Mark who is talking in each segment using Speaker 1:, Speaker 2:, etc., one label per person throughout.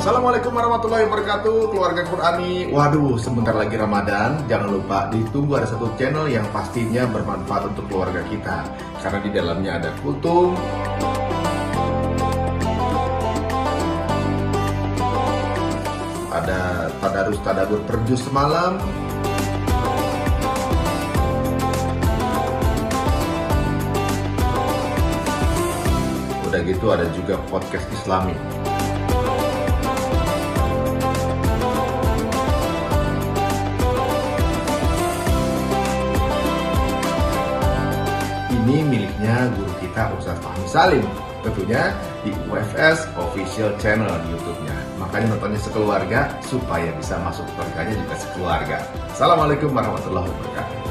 Speaker 1: Assalamualaikum warahmatullahi wabarakatuh, keluarga Qurani. Waduh, sebentar lagi Ramadan. Jangan lupa ditunggu ada satu channel yang pastinya bermanfaat untuk keluarga kita. Karena di dalamnya ada kultum, ada tadarus tadabbur perjus semalam, udah gitu ada juga podcast Islami. Ini miliknya guru kita Ustaz Fahmi Salim, tentunya di UFS Official Channel di YouTube-nya. Makanya nontonnya sekeluarga supaya bisa masuk surganya juga sekeluarga. Assalamualaikum warahmatullahi wabarakatuh.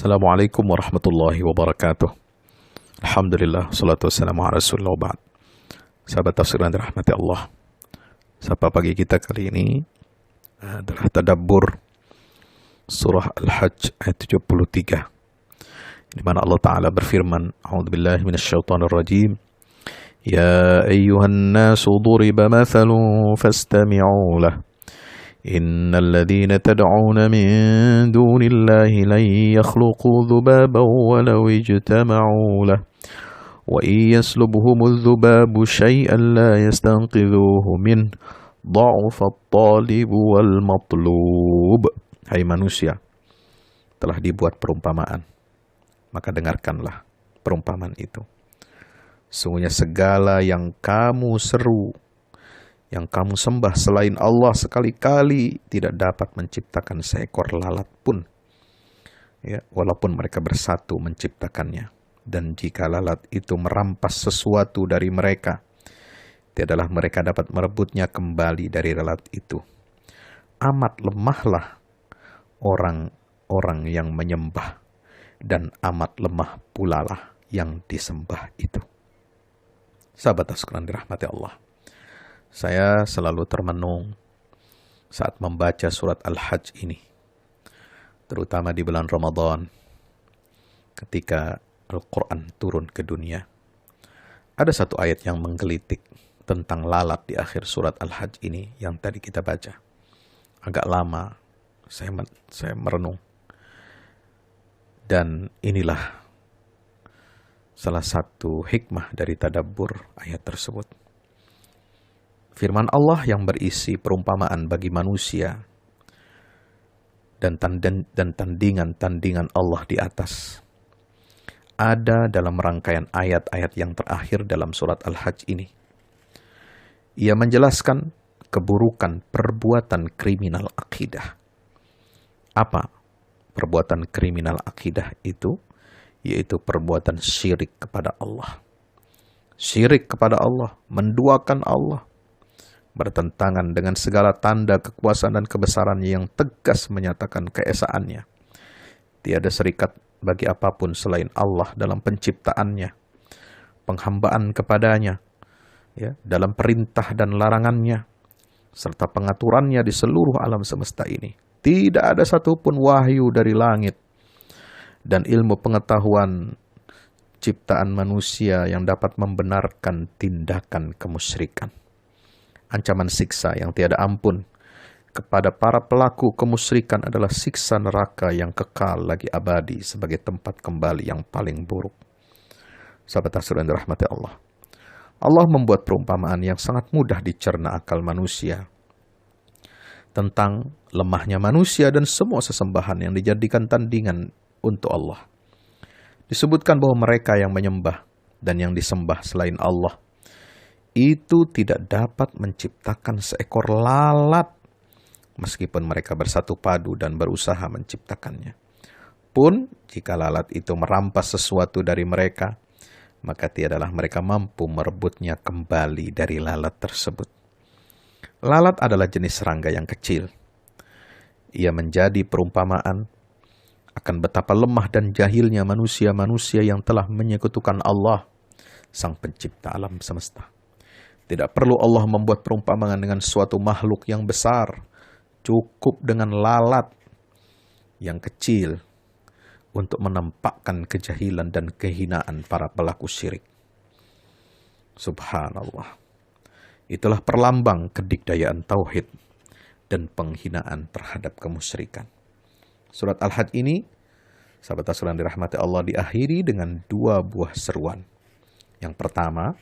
Speaker 2: Assalamualaikum warahmatullahi wabarakatuh. Alhamdulillah, salatu wassalamu ala rasulillah wa ba'd. Sahabat tafsir yang dirahmati Allah, sapa pagi kita kali ini adalah tadabbur surah Al-Hajj ayat 73, di mana Allah Ta'ala berfirman, a'udzubillahi minasyaitonir rajim, ya ayyuhan nasu duriba mathalun fastami'u lahu إن الذين تدعون من دون الله لن يخلقوا ذبابا ولو اجتمعوا له وإن يسلبهم الذباب شيئا لا يستنقذوه منه ضعف الطالب والمطلوب. Hai manusia, telah dibuat perumpamaan, maka dengarkanlah perumpamaan itu. Sungguhnya segala yang kamu seru, yang kamu sembah selain Allah sekali-kali tidak dapat menciptakan seekor lalat pun, ya, walaupun mereka bersatu menciptakannya. Dan jika lalat itu merampas sesuatu dari mereka, tiadalah mereka dapat merebutnya kembali dari lalat itu. Amat lemahlah orang-orang yang menyembah, dan amat lemah pula lah yang disembah itu. Sahabat sekalian dirahmati Allah, saya selalu termenung saat membaca surat Al-Hajj ini, terutama di bulan Ramadan ketika Al-Quran turun ke dunia. Ada satu ayat yang menggelitik tentang lalat di akhir surat Al-Hajj ini yang tadi kita baca. Agak lama saya merenung, dan inilah salah satu hikmah dari tadabbur ayat tersebut. Firman Allah yang berisi perumpamaan bagi manusia dan tandingan-tandingan Allah di atas ada dalam rangkaian ayat-ayat yang terakhir dalam surat Al-Hajj ini. Ia menjelaskan keburukan perbuatan kriminal akidah. Apa perbuatan kriminal akidah itu? Yaitu perbuatan syirik kepada Allah. Syirik kepada Allah, menduakan Allah, bertentangan dengan segala tanda kekuasaan dan kebesarannya yang tegas menyatakan keesaannya. Tiada serikat bagi apapun selain Allah dalam penciptaannya, penghambaan kepadanya, ya, dalam perintah dan larangannya, serta pengaturannya di seluruh alam semesta ini. Tidak ada satupun wahyu dari langit dan ilmu pengetahuan ciptaan manusia yang dapat membenarkan tindakan kemusyrikan. Ancaman siksa yang tiada ampun kepada para pelaku kemusyrikan adalah siksa neraka yang kekal lagi abadi sebagai tempat kembali yang paling buruk. Sahabat yang dirahmati Allah, Allah membuat perumpamaan yang sangat mudah dicerna akal manusia tentang lemahnya manusia dan semua sesembahan yang dijadikan tandingan untuk Allah. Disebutkan bahwa mereka yang menyembah dan yang disembah selain Allah itu tidak dapat menciptakan seekor lalat meskipun mereka bersatu padu dan berusaha menciptakannya. Pun jika lalat itu merampas sesuatu dari mereka, maka tiadalah mereka mampu merebutnya kembali dari lalat tersebut. Lalat adalah jenis serangga yang kecil. Ia menjadi perumpamaan akan betapa lemah dan jahilnya manusia-manusia yang telah menyekutukan Allah, Sang Pencipta alam semesta. Tidak perlu Allah membuat perumpamaan dengan suatu makhluk yang besar. Cukup dengan lalat yang kecil untuk menampakkan kejahilan dan kehinaan para pelaku syirik. Subhanallah. Itulah perlambang kedikdayaan tauhid dan penghinaan terhadap kemusyrikan. Surat Al-Hajj ini, sahabat sekalian dirahmati Allah, diakhiri dengan 2 buah seruan. Yang pertama,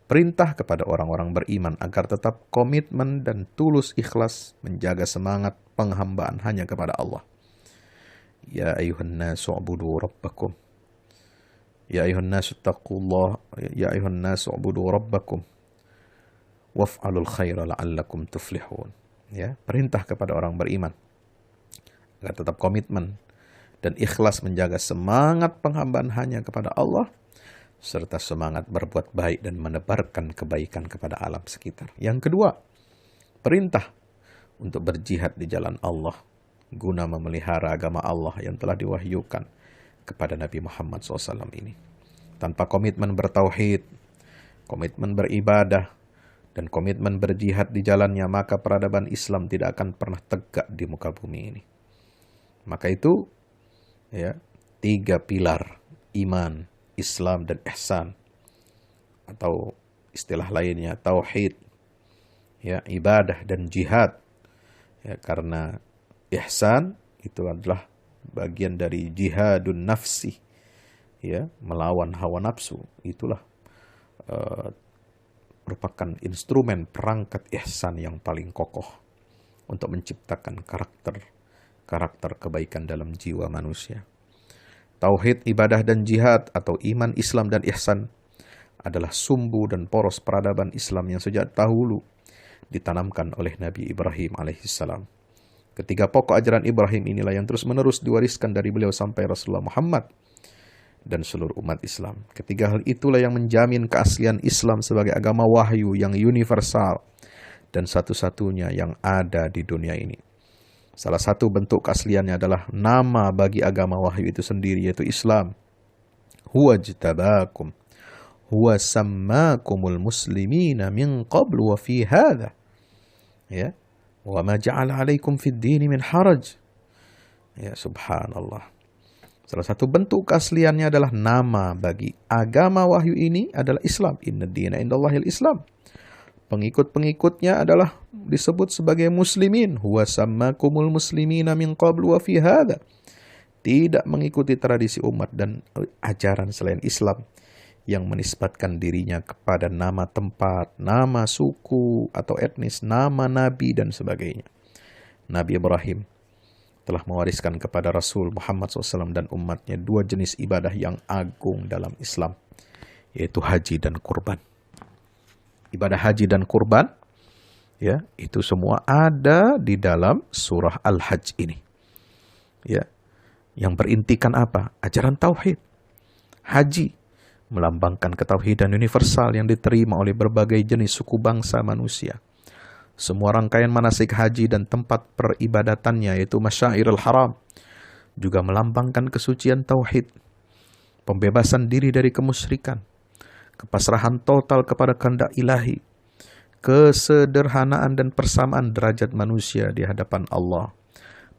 Speaker 2: perintah kepada orang-orang beriman agar tetap komitmen dan tulus ikhlas menjaga semangat penghambaan hanya kepada Allah. Ya ayuhan nasu ubudu rabbakum. Ya ayuhan nasu taqullah. Ya ayuhan nasu ubudu rabbakum. Waf'alul khaira la'allakum tuflihun. Ya, perintah kepada orang beriman agar tetap komitmen dan ikhlas menjaga semangat penghambaan hanya kepada Allah, serta semangat berbuat baik dan menebarkan kebaikan kepada alam sekitar. Yang kedua, perintah untuk berjihad di jalan Allah guna memelihara agama Allah yang telah diwahyukan kepada Nabi Muhammad SAW ini. Tanpa komitmen bertauhid, komitmen beribadah, dan komitmen berjihad di jalannya, maka peradaban Islam tidak akan pernah tegak di muka bumi ini. Maka itu, ya, 3 pilar iman, Islam, dan ihsan, atau istilah lainnya tauhid, ya, ibadah dan jihad. Ya, karena ihsan itu adalah bagian dari jihadun nafsi, ya, melawan hawa nafsu. Itulah merupakan instrumen perangkat ihsan yang paling kokoh untuk menciptakan karakter kebaikan dalam jiwa manusia. Tauhid, ibadah, dan jihad atau iman, Islam, dan ihsan adalah sumbu dan poros peradaban Islam yang sejak dahulu ditanamkan oleh Nabi Ibrahim alaihissalam. Ketiga pokok ajaran Ibrahim inilah yang terus-menerus diwariskan dari beliau sampai Rasulullah Muhammad dan seluruh umat Islam. Ketiga hal itulah yang menjamin keaslian Islam sebagai agama wahyu yang universal dan satu-satunya yang ada di dunia ini. Salah satu bentuk keasliannya adalah nama bagi agama wahyu itu sendiri, yaitu Islam. Huwa jtabakum, huwa sammakumul muslimina min qablu wa fi hadha. Ya. Wa ma ja'ala 'alaikum fid dini min haraj. Ya, subhanallah. Salah satu bentuk keasliannya adalah nama bagi agama wahyu ini adalah Islam. Inna dina indallahil Islam. Pengikut-pengikutnya adalah disebut sebagai muslimin. Huwa sammakumul muslimina min qablu wa fi hadha. Tidak mengikuti tradisi umat dan ajaran selain Islam yang menisbatkan dirinya kepada nama tempat, nama suku atau etnis, nama nabi dan sebagainya. Nabi Ibrahim telah mewariskan kepada Rasul Muhammad SAW dan umatnya 2 jenis ibadah yang agung dalam Islam, yaitu haji dan kurban. Ibadah haji dan kurban, ya, itu semua ada di dalam surah Al-Hajj ini. Ya, yang berintikan apa? Ajaran tauhid. Haji melambangkan ketauhidan universal yang diterima oleh berbagai jenis suku bangsa manusia. Semua rangkaian manasik haji dan tempat peribadatannya, yaitu Masyairul Haram, juga melambangkan kesucian tauhid, pembebasan diri dari kemusyrikan, kepasrahan total kepada kehendak ilahi, kesederhanaan dan persamaan derajat manusia di hadapan Allah,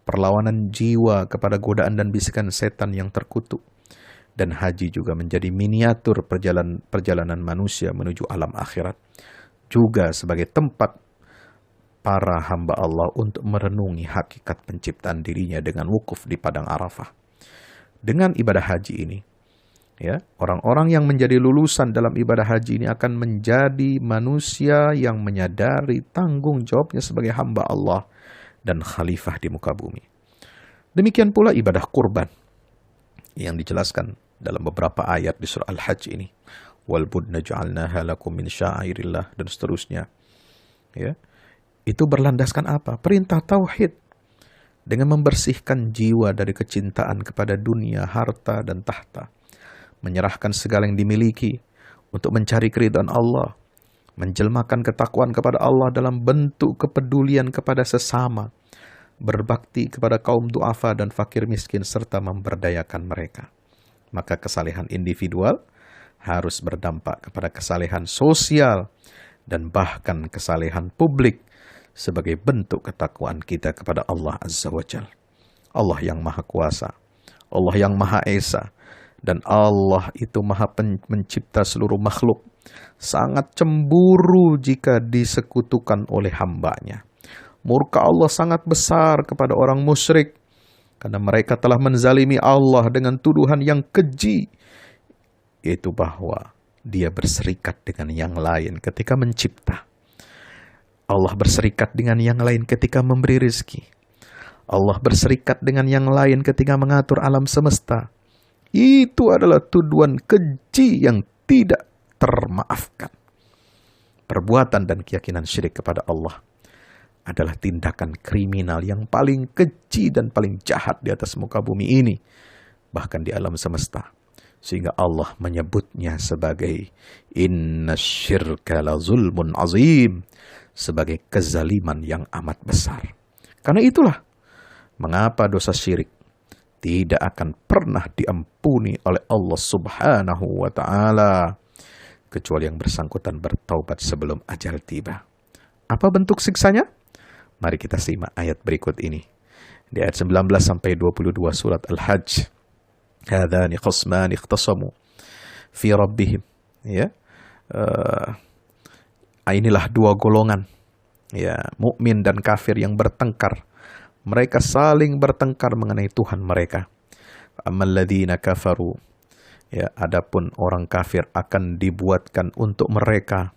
Speaker 2: perlawanan jiwa kepada godaan dan bisikan setan yang terkutuk. Dan haji juga menjadi miniatur perjalanan manusia menuju alam akhirat, juga sebagai tempat para hamba Allah untuk merenungi hakikat penciptaan dirinya dengan wukuf di padang Arafah. Dengan ibadah haji ini, ya, orang-orang yang menjadi lulusan dalam ibadah haji ini akan menjadi manusia yang menyadari tanggung jawabnya sebagai hamba Allah dan khalifah di muka bumi. Demikian pula ibadah kurban yang dijelaskan dalam beberapa ayat di surah Al-Hajj ini. Wal budna ja'alnaha lakum min sya'airillah dan seterusnya. Ya. Itu berlandaskan apa? Perintah tauhid. Dengan membersihkan jiwa dari kecintaan kepada dunia, harta, dan tahta. menyerahkan segala yang dimiliki untuk mencari keridhaan Allah, menjelmakan ketakwaan kepada Allah dalam bentuk kepedulian kepada sesama, berbakti kepada kaum duafa dan fakir miskin, serta memberdayakan mereka. Maka kesalehan individual harus berdampak kepada kesalehan sosial dan bahkan kesalehan publik sebagai bentuk ketakwaan kita kepada Allah Azza wa Jalla. Allah yang Maha Kuasa, Allah yang Maha Esa, dan Allah itu Maha Pencipta seluruh makhluk, sangat cemburu jika disekutukan oleh hambanya. Murka Allah sangat besar kepada orang musyrik, karena mereka telah menzalimi Allah dengan tuduhan yang keji, yaitu bahwa dia berserikat dengan yang lain ketika mencipta. Allah berserikat dengan yang lain ketika memberi rezeki. Allah berserikat dengan yang lain ketika mengatur alam semesta. Itu adalah tuduhan keji yang tidak termaafkan. Perbuatan dan keyakinan syirik kepada Allah adalah tindakan kriminal yang paling keji dan paling jahat di atas muka bumi ini, bahkan di alam semesta. Sehingga Allah menyebutnya sebagai innasyirka la zulmun azim, sebagai kezaliman yang amat besar. Karena itulah mengapa dosa syirik tidak akan pernah diampuni oleh Allah Subhanahu wa Ta'ala, kecuali yang bersangkutan bertaubat sebelum ajal tiba. Apa bentuk siksanya? Mari kita simak ayat berikut ini. Di ayat 19 sampai 22 surat Al-Hajj. Hadani khasmani ikhtasamu fi rabbihim. Ya. Inilah dua golongan, ya, mukmin dan kafir yang bertengkar. Mereka saling bertengkar mengenai Tuhan mereka. Ammal ladzina kafaru, ya, adapun orang kafir akan dibuatkan untuk mereka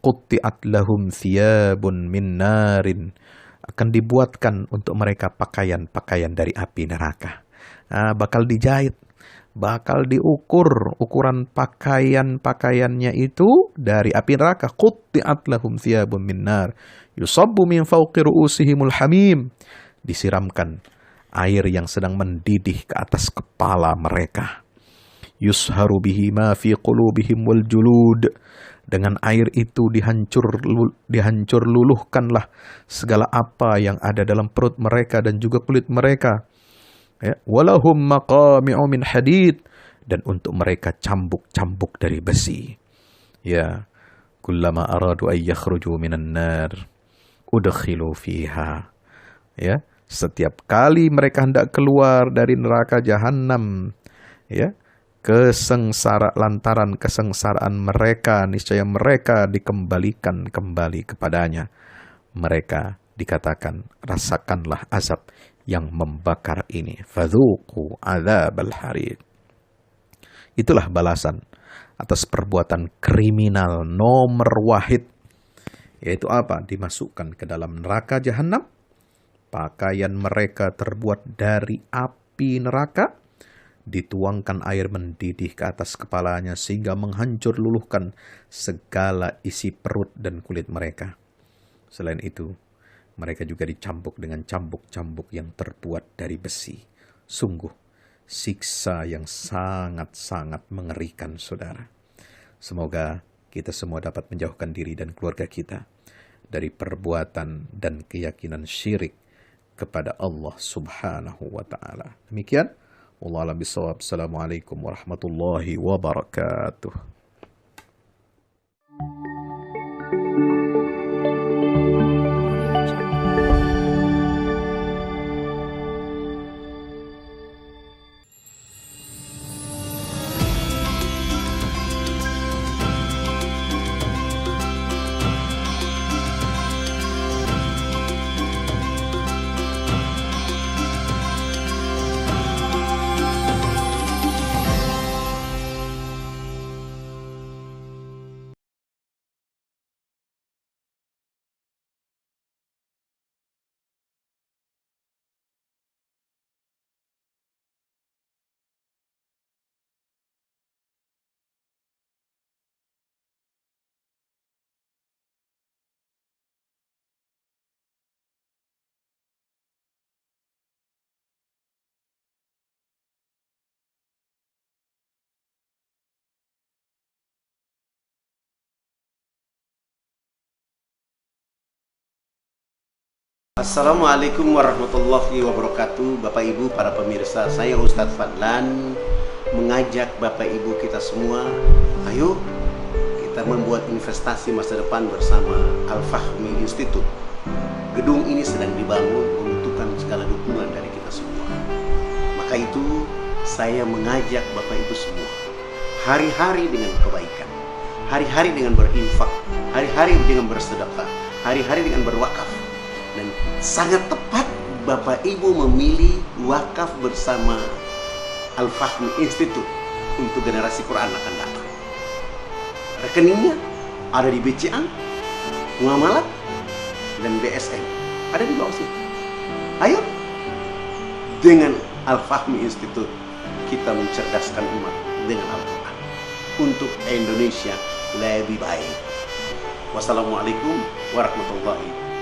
Speaker 2: qutti'at lahum thiyabun min narin, akan dibuatkan untuk mereka pakaian-pakaian dari api neraka. Bakal dijahit, bakal diukur, ukuran pakaiannya itu dari api neraka. Qutti'at lahum thiyabun min nar yusabbu min fawqi ru'usihimul hamim, disiramkan air yang sedang mendidih ke atas kepala mereka. Yusharu bihi ma fi qulubihim wal julud, dengan air itu dihancur luluhkanlah segala apa yang ada dalam perut mereka dan juga kulit mereka. Ya, walahum maqami'u min hadid, dan untuk mereka cambuk-cambuk dari besi. Ya, kullama aradu ay yakhruju minan nar udkhilu fiha. Ya, setiap kali mereka hendak keluar dari neraka jahanam, ya, lantaran kesengsaraan mereka, niscaya mereka dikembalikan kembali kepadanya. Mereka dikatakan, rasakanlah azab yang membakar ini. Fadzuqu adzabal hariq. Itulah balasan atas perbuatan kriminal nomor wahid, yaitu apa? Dimasukkan ke dalam neraka jahanam. Pakaian mereka terbuat dari api neraka, dituangkan air mendidih ke atas kepalanya sehingga menghancur luluhkan segala isi perut dan kulit mereka. Selain itu, mereka juga dicambuk dengan cambuk-cambuk yang terbuat dari besi. Sungguh, siksa yang sangat-sangat mengerikan, saudara. Semoga kita semua dapat menjauhkan diri dan keluarga kita dari perbuatan dan keyakinan syirik kepada Allah Subhanahu wa Ta'ala. Demikian, wallahu a'lam bishawab. Assalamualaikum warahmatullahi wabarakatuh.
Speaker 3: Assalamualaikum warahmatullahi wabarakatuh. Bapak Ibu para pemirsa, saya Ustadz Fadlan mengajak Bapak Ibu kita semua, ayo kita membuat investasi masa depan bersama Al-Fahmi Institute. Gedung ini sedang dibangun, membutuhkan segala dukungan dari kita semua. Maka itu saya mengajak Bapak Ibu semua, hari-hari dengan kebaikan, hari-hari dengan berinfak, hari-hari dengan bersedekah, hari-hari dengan berwakaf. Dan sangat tepat Bapak Ibu memilih wakaf bersama Al-Fahmi Institute untuk generasi Quran akan datang. Rekeningnya ada di BCA, Muamalat, dan BSM. Ada di bawah sini. Ayo, dengan Al-Fahmi Institute kita mencerdaskan umat dengan Al-Quran untuk Indonesia lebih baik. Wassalamualaikum warahmatullahi wabarakatuh.